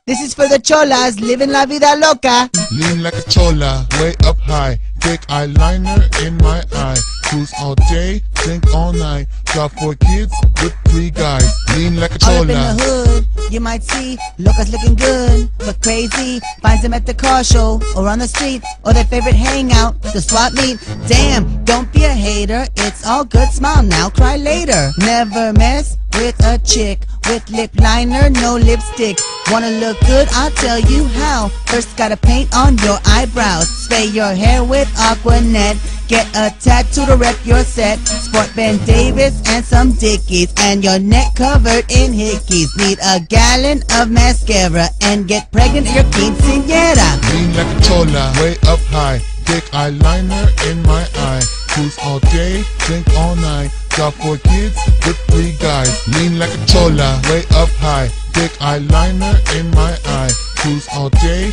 This is for the cholas living la vida loca. Lean like a chola, way up high. Thick eyeliner in my eye. Cruise all day, drink all night. Got 4 kids with 3 guys. Lean like a All up in chola. the hood, you might see locas looking good, but crazy. Finds them at the car show or on the street or their favorite hangout, the swap meet. Damn, don't be a hater. It's all good. Smile now, cry later. Never mess with a chick with lip liner, no lipstick. Wanna look good? I'll tell you how. First gotta paint on your eyebrows. Spray your hair with Aquanet. Get a tattoo to rep your set. Sport Ben Davis and some Dickies, and your neck covered in hickeys. Need a gallon of mascara and get pregnant at your quinceañera. Lean like a chola, way up high. Thick eyeliner in my eye. Cruise all day, drink all night. Got 4 kids with 3 guys. Lean like a chola, way up high. Thick eyeliner in my eye. Cruise all day.